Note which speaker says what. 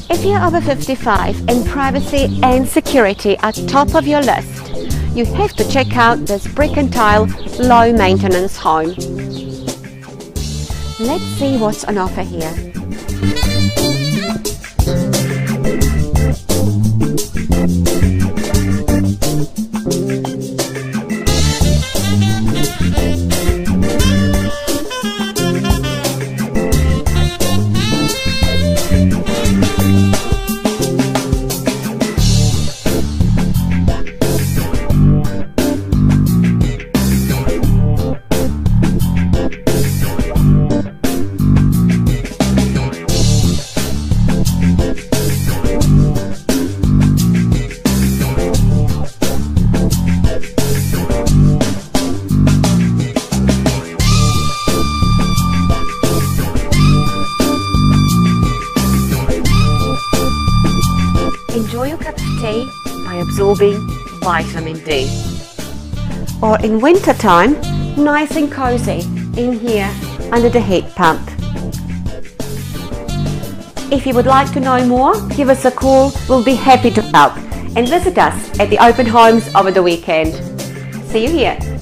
Speaker 1: If you're over 55 and privacy and security are top of your list, you have to check out this brick and tile low maintenance home. Let's see what's on offer here. Enjoy your cup of tea by absorbing vitamin D. Or in winter time, nice and cozy in here under the heat pump. If you would like to know more, give us a call, we'll be happy to help. And visit us at the open homes over the weekend. See you here.